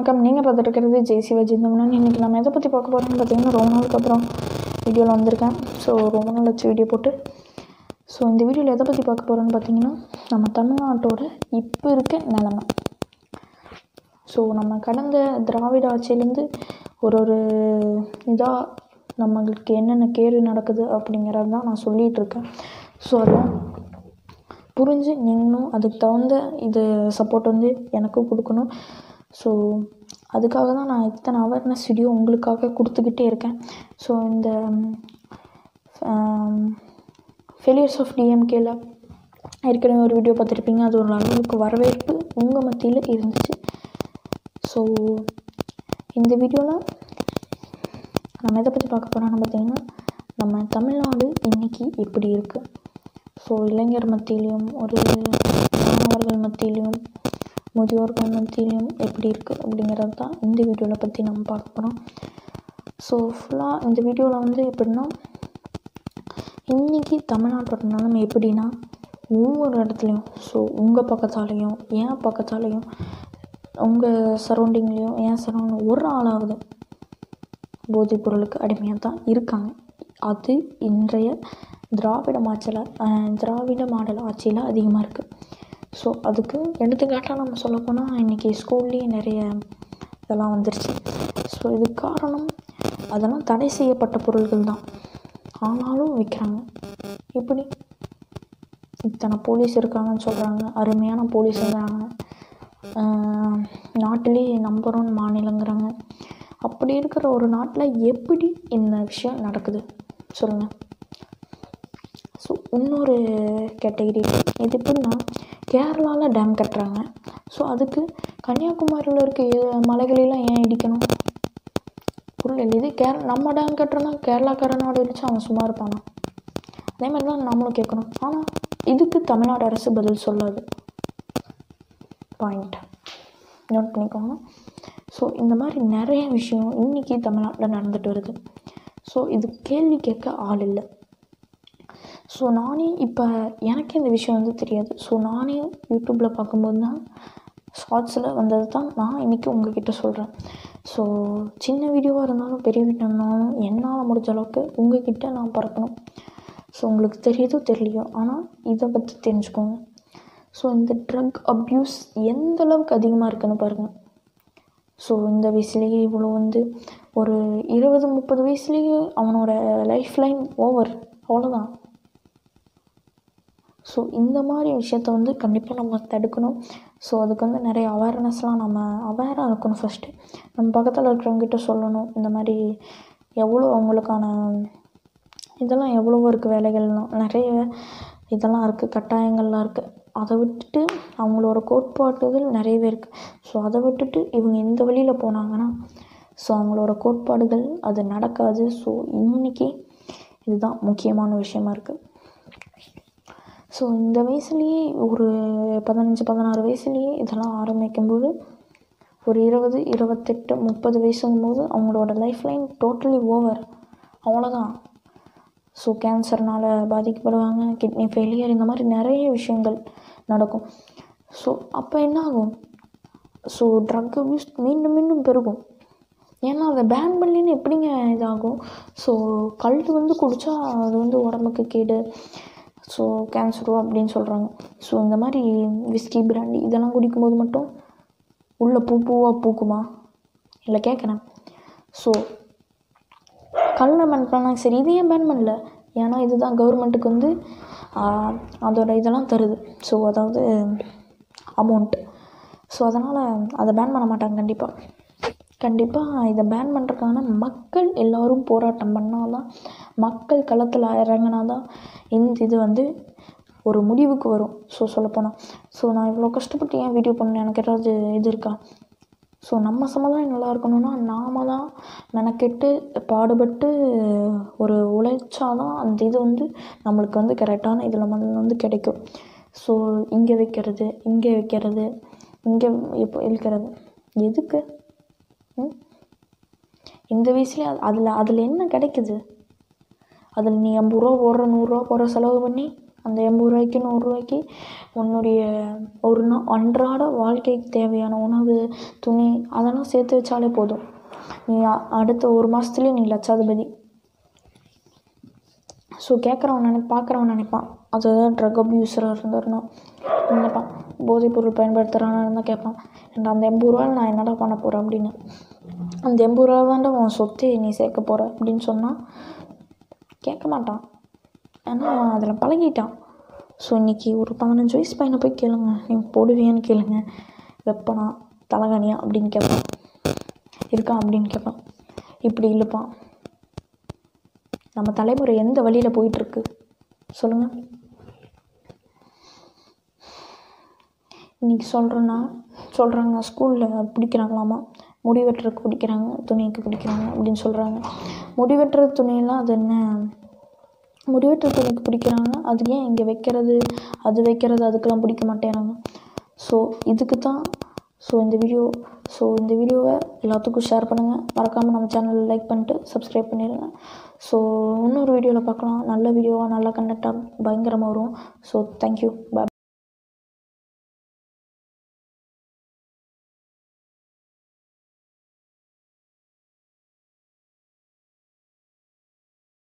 வணக்கம். நீங்கள் பார்த்துட்டு இருக்கிறது ஜெய்சிவாஜி இந்தமுன்னு. இன்றைக்கி நம்ம எதை பற்றி பார்க்க போகிறோம்னு பார்த்தீங்கன்னா, ரொம்ப நாளுக்கு அப்புறம் வீடியோவில் வந்திருக்கேன். ஸோ ரொம்ப நாள் வச்சு வீடியோ போட்டு இந்த வீடியோவில் எதை பற்றி பார்க்க போகிறோன்னு பார்த்தீங்கன்னா, நம்ம தமிழ்நாட்டோட இப்போ இருக்க நிலமை. நம்ம கடந்த திராவிட ஆட்சியிலேருந்து ஒரு இதாக நம்மளுக்கு என்னென்ன கேடு நடக்குது அப்படிங்கிறது தான் நான் சொல்லிகிட்ருக்கேன். அதெல்லாம் புரிஞ்சு நீங்களும் அதுக்கு தகுந்த இது சப்போர்ட் எனக்கும் கொடுக்கணும். அதுக்காக தான் நான் இத்தனை அவேர்னஸ் வீடியோ உங்களுக்காக கொடுத்துக்கிட்டே இருக்கேன். இந்த ஃபெயிலியர்ஸ் ஆஃப் டிஎம்கேல ஏற்கனவே ஒரு வீடியோ பார்த்துருப்பீங்க. அது ஒரு அளவுக்கு வரவேற்பு உங்கள் மத்தியில் இருந்துச்சு. இந்த வீடியோவில் நம்ம எதை பற்றி பார்க்க போகிறோம்னு பார்த்தீங்கன்னா, நம்ம தமிழ்நாடு இன்றைக்கி எப்படி இருக்குது, இளைஞர் மத்தியிலையும் ஒரு மாணவர்கள் மத்தியிலையும் முதியோர்கள் மத்தியிலையும் எப்படி இருக்குது அப்படிங்கிறது தான் இந்த வீடியோவில் பற்றி நம்ம பார்க்க போகிறோம். ஃபுல்லாக இந்த வீடியோவில் எப்படின்னா, இன்றைக்கி தமிழ்நாட்டோட நிலைமை எப்படின்னா, ஒவ்வொரு இடத்துலையும் உங்கள் பக்கத்தாலேயும் என் பக்கத்தாலேயும் உங்கள் சரௌண்டிங்லேயும் என் சரௌண்டிங் ஒரு ஆளாவது போதைப் பொருளுக்கு அடிமையாக தான் இருக்காங்க. அது இன்றைய திராவிட மாடல் ஆட்சியில் அதிகமாக இருக்குது. அதுக்கு எடுத்துக்காட்டாக நம்ம சொல்லப்போனால், இன்றைக்கி ஸ்கூல்லேயே நிறைய இதெல்லாம் வந்துருச்சு. இதுக்கு காரணம் அதெல்லாம் தடை செய்யப்பட்ட பொருள்கள் தான், ஆனாலும் விற்கிறாங்க. எப்படி இத்தனை போலீஸ் இருக்காங்கன்னு சொல்கிறாங்க, அருமையான போலீஸ் இருக்கிறாங்க, நாட்டிலே நம்பர் 1 மாநிலங்கிறாங்க. அப்படி இருக்கிற ஒரு நாட்டில் எப்படி இந்த விஷயம் நடக்குது சொல்லுங்கள். இன்னொரு கேட்டகரி இது எப்படின்னா, கேரளாவில் டேம் கட்டுறாங்க. அதுக்கு கன்னியாகுமரியில் இருக்க மலைகளெல்லாம் ஏன் இடிக்கணும்? பொருள் இல்லை. இது நம்ம டேம் கட்டுறோன்னா கேரளாக்காரனோட இடிச்சு அவன் சும்மா இருப்பானா? அதே மாதிரி தான் நம்மளும் கேட்கணும். ஆனால் இதுக்கு தமிழ்நாடு அரசு பதில் சொல்லாது. பாயிண்ட் நோட் பண்ணிக்கோங்க. இந்த மாதிரி நிறைய விஷயம் இன்றைக்கி தமிழ்நாட்டில் நடந்துட்டு வருது. இது கேள்வி கேட்க ஆள் இல்லை. நானே இப்போ எனக்கே இந்த விஷயம் தெரியாது. நானே யூடியூப்பில் பார்க்கும்போது தான், ஷார்ட்ஸில் வந்தது தான் நான் இன்றைக்கி உங்கள்கிட்ட சொல்கிறேன். சின்ன வீடியோவாக இருந்தாலும் பெரிய வீடியோ இருந்தாலும் என்னால் முடிஞ்ச அளவுக்கு உங்கள்கிட்ட நான் பரப்பணும். உங்களுக்கு தெரியுதோ தெரியலையோ, ஆனால் இதை பற்றி தெரிஞ்சுக்கோங்க. இந்த ட்ரக் அப்யூஸ் எந்த அளவுக்கு அதிகமாக இருக்குதுன்னு பாருங்கள். இந்த வயசுலேயே இவ்வளோ ஒரு 20-30 வயசுலேயே அவனோட லைஃப் லைன் ஓவர், அவ்வளோதான். இந்த மாதிரி விஷயத்த கண்டிப்பாக நம்ம தடுக்கணும். அதுக்கு நிறைய அவேர்னஸ்லாம் நம்ம அவேராக இருக்கணும். ஃபஸ்ட்டு நம்ம பக்கத்தில் இருக்கிறவங்ககிட்ட சொல்லணும். இந்த மாதிரி எவ்வளோ அவங்களுக்கான இதெல்லாம் எவ்வளவோ இருக்குது, வேலைகள்லாம் நிறைய இதெல்லாம் இருக்குது, கட்டாயங்கள்லாம் இருக்குது. அதை விட்டுட்டு அவங்களோட கோட்பாடுகள் நிறையவே இருக்குது. அதை விட்டுட்டு இவங்க இந்த வழியில் போனாங்கன்னா அவங்களோட கோட்பாடுகள் அது நடக்காது. இன்றைக்கி இதுதான் முக்கியமான விஷயமா இருக்குது. இந்த வயசுலேயே ஒரு 15-16 வயசுலேயே இதெல்லாம் ஆரம்பிக்கும்போது, ஒரு 20-28-30 வயசுங்கும்போது அவங்களோட லைஃப் லைன் டோட்டலி ஓவர், அவ்வளோதான். கேன்சர்னால் பாதிக்கப்படுவாங்க, கிட்னி ஃபெயிலியர், இந்த மாதிரி நிறைய விஷயங்கள் நடக்கும். அப்போ என்ன ஆகும்? ட்ரக் அப்யூஸ் மீண்டும் மீண்டும் பெருகும். ஏன்னா அதை பேன் பண்ணலின்னு எப்படிங்க இதாகும்? கல் குடித்தா அது உடம்புக்கு கேடு, கேன்சரோ அப்படின்னு சொல்கிறாங்க. இந்த மாதிரி விஸ்கி, பிராண்டி இதெல்லாம் குடிக்கும்போது மட்டும் உள்ள பூவாக பூக்குமா? இல்லை கேட்குறேன். கல்லை பேன் பண்ணாங்க, சரி, இது ஏன் பேன் பண்ணல? ஏன்னா இதுதான் கவர்மெண்ட்டுக்கு அதோட இதெல்லாம் தருது, அதாவது அமௌண்ட். அதனால் அதை பேன் பண்ண மாட்டாங்க. கண்டிப்பாக இதை பேன் பண்ணுறதுக்கான மக்கள் எல்லோரும் போராட்டம் பண்ணால் தான், மக்கள் களத்தில் இறங்கினா தான் இது ஒரு முடிவுக்கு வரும். சொல்லப்போனால் நான் இவ்வளோ கஷ்டப்பட்டு ஏன் வீடியோ பண்ணேன், எனக்கு ஏதாவது இது இருக்கா? நம்ம சமுதாயம் நல்லா இருக்கணும்னா நாம் தான் மெனக்கெட்டு பாடுபட்டு ஒரு உழைச்சாதான் அந்த இது நம்மளுக்கு கரெக்டான இதில் கிடைக்கும். இங்கே வைக்கிறது, இங்கே இப்போ இருக்கிறது எதுக்கு? இந்த வயசுலேயே அதில் என்ன கிடைக்குது? அதில் நீ 50 ரூபா போடுற, 100 ரூபா போடுற செலவு பண்ணி அந்த 80 ரூபாய்க்கு 100 ரூபாய்க்கு உன்னுடைய ஒரு அன்றாட வாழ்க்கைக்கு தேவையான உணவு, துணி அதெல்லாம் சேர்த்து வச்சாலே போதும். நீ அடுத்த 1 மாதத்துலேயே நீ லட்சாதிபதி. ஸோ பார்க்குறவன் நினைப்பான் அதுதான் ட்ரக் அப்யூஸராக இருந்தாருன்னா நினைப்பான், போதைப்பொருள் பயன்படுத்துகிறான்னு இருந்தால் கேட்பான், அந்த 80 ரூபாயில் நான் என்னடா பண்ண போகிறேன் அப்படின்னு. அந்த 80 ரூபா தான்டா உன் சொத்தை நீ சேர்க்க போகிற அப்படின்னு சொன்னால் கேட்க மாட்டான். ஏன்னா அவன் அதில் பழகிட்டான். ஸோ இன்றைக்கி ஒரு 15 வயசு பையனை போய் கேளுங்க, நீ போடுவியான்னு கேளுங்க, வெப்பனா தலகாணியா அப்படின்னு கேட்பான், இருக்கான் அப்படின்னு கேட்பான், இப்படி இழுப்பான். நம்ம தலைமுறை எந்த வழியில் போயிட்டுருக்கு சொல்லுங்கள். இன்றைக்கி சொல்கிறாங்க ஸ்கூலில் பிடிக்கிறாங்களாமா, முடி வெட்டுறதுக்கு பிடிக்கிறாங்க, துணிக்கு பிடிக்கிறாங்க அப்படின்னு சொல்கிறாங்க. முடி வெட்டுற துணியெல்லாம் அது என்ன, முடி வெட்டுற துணிக்கு பிடிக்கிறாங்க, அது ஏன் இங்கே வைக்கிறது அதுக்கெல்லாம் பிடிக்க மாட்டேறாங்க. ஸோ இதுக்கு தான் இந்த வீடியோவை எல்லாத்துக்கும் ஷேர் பண்ணுங்கள். மறக்காமல் நம்ம சேனலில் லைக் பண்ணிட்டு சப்ஸ்கிரைப் பண்ணிடுங்க. ஸோ இன்னொரு வீடியோவில் பார்க்கலாம். நல்ல வீடியோவாக நல்ல கண்டென்ட்டாக பயங்கரமாக வரும். ஸோ தேங்க்யூ, பாய்.